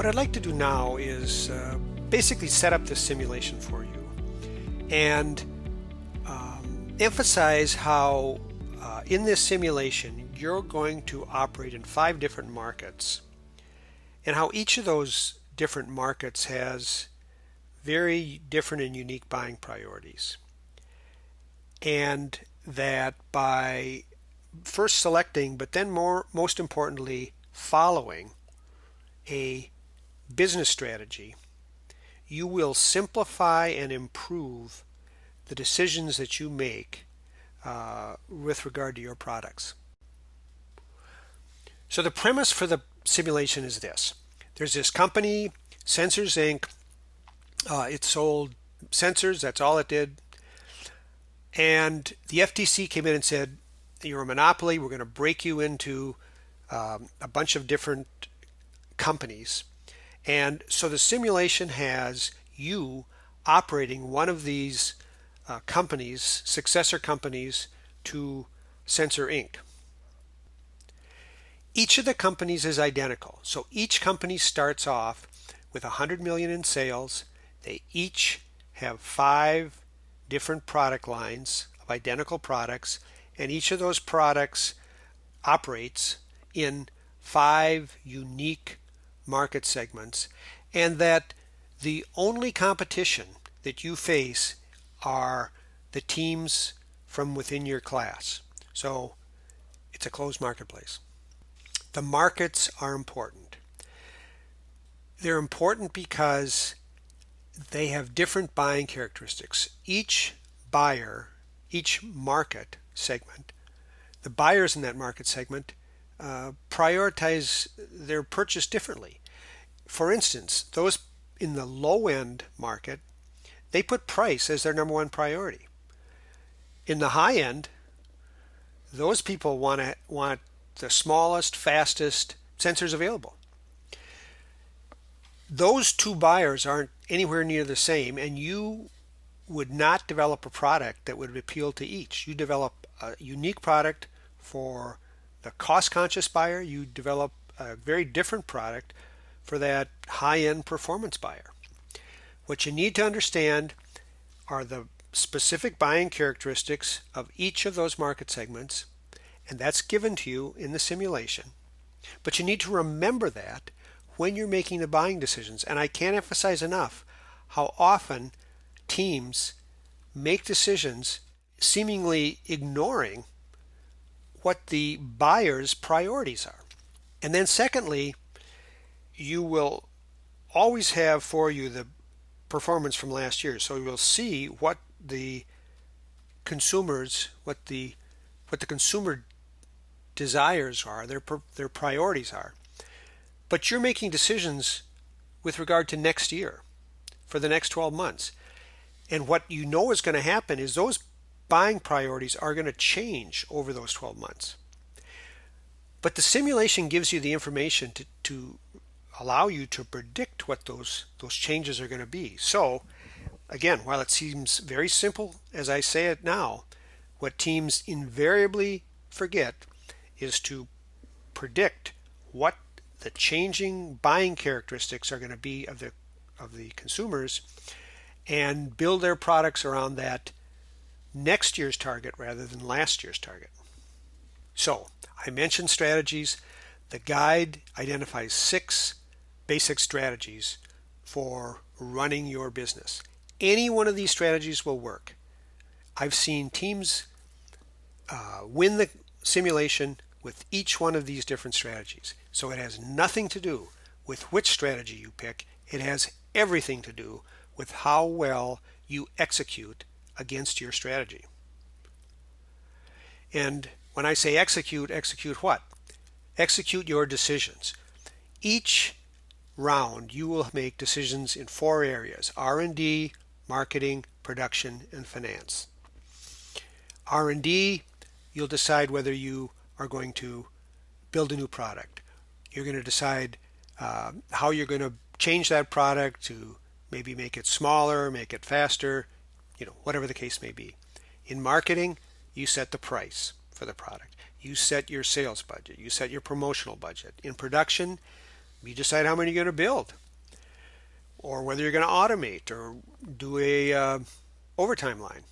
I'd like to do now is basically set up this simulation for you and emphasize how in this simulation you're going to operate in 5 different markets and how each of those different markets has very different and unique buying priorities, and that by first selecting but then most importantly following a business strategy, you will simplify and improve the decisions that you make with regard to your products. So the premise for the simulation is this. There's this company, Sensors Inc. It sold sensors, that's all it did. And the FTC came in and said, you're a monopoly, we're going to break you into a bunch of different companies. And so the simulation has you operating one of these companies, successor companies to Sensor Inc. Each of the companies is identical. So each company starts off with 100 million in sales. They each have 5 different product lines of identical products, and each of those products operates in 5 unique market segments, and that the only competition that you face are the teams from within your class. So it's a closed marketplace. The markets are important. They're important because they have different buying characteristics. Each buyer, each market segment, the buyers in that market segment prioritize their purchase differently. For instance, those in the low-end market, they put price as their number one priority. In the high end, those people want the smallest, fastest sensors available. Those 2 buyers aren't anywhere near the same, and you would not develop a product that would appeal to each. You develop a unique product for the cost-conscious buyer. You develop a very different product for that high-end performance buyer. What you need to understand are the specific buying characteristics of each of those market segments, and that's given to you in the simulation. But you need to remember that when you're making the buying decisions. And I can't emphasize enough how often teams make decisions seemingly ignoring what the buyer's priorities are. And then secondly, you will always have for you the performance from last year. So you'll see what the consumers, what the consumer desires are, their priorities are. But you're making decisions with regard to next year, for the next 12 months. And what you know is going to happen is those buying priorities are going to change over those 12 months. But the simulation gives you the information to allow you to predict what those changes are going to be. So, again, while it seems very simple as I say it now, what teams invariably forget is to predict what the changing buying characteristics are going to be of the consumers and build their products around that next year's target rather than last year's target. So, I mentioned strategies. The guide identifies 6 basic strategies for running your business. Any one of these strategies will work. I've seen teams win the simulation with each one of these different strategies. So it has nothing to do with which strategy you pick. It has everything to do with how well you execute against your strategy. And when I say execute what? Execute your decisions. Each round you will make decisions in 4 areas: R&D, marketing, production, and finance. R&D, you'll decide whether you are going to build a new product. You're going to decide how you're going to change that product to maybe make it smaller, make it faster, whatever the case may be. In marketing, you set the price for the product. You set your sales budget. You set your promotional budget. In production, You decide how many you're going to build, or whether you're going to automate or do a overtime line.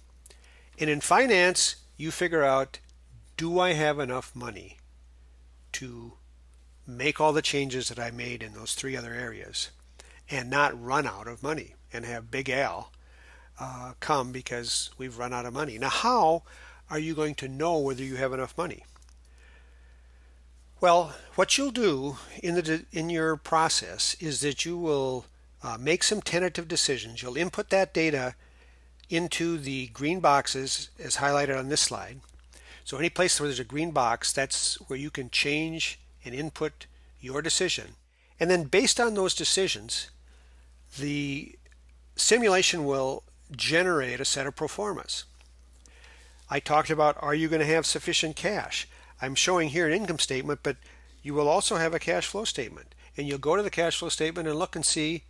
And in finance, you figure out, do I have enough money to make all the changes that I made in those three other areas and not run out of money and have Big Al come because we've run out of money. Now, how are you going to know whether you have enough money? Well, what you'll do in your process is that you will make some tentative decisions. You'll input that data into the green boxes as highlighted on this slide. So any place where there's a green box, that's where you can change and input your decision. And then based on those decisions, the simulation will generate a set of proformas. I talked about, are you going to have sufficient cash? I'm showing here an income statement, but you will also have a cash flow statement. And you'll go to the cash flow statement and look and see,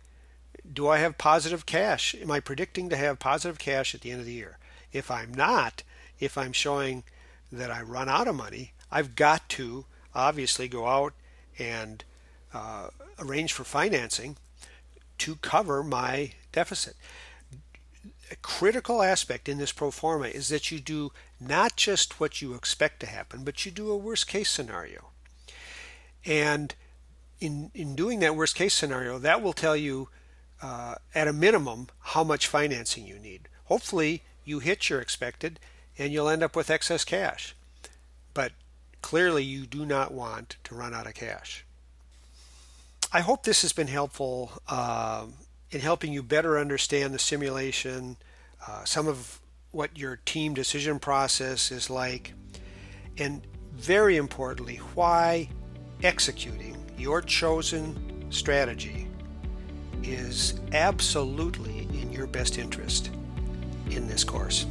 do I have positive cash? Am I predicting to have positive cash at the end of the year? If I'm not, if I'm showing that I run out of money, I've got to obviously go out and arrange for financing to cover my deficit. A critical aspect in this pro forma is that you do not just what you expect to happen, but you do a worst case scenario. And in doing that worst case scenario, that will tell you at a minimum how much financing you need. Hopefully you hit your expected and you'll end up with excess cash. But clearly you do not want to run out of cash. I hope this has been helpful in helping you better understand the simulation, some of what your team decision process is like, and very importantly, why executing your chosen strategy is absolutely in your best interest in this course.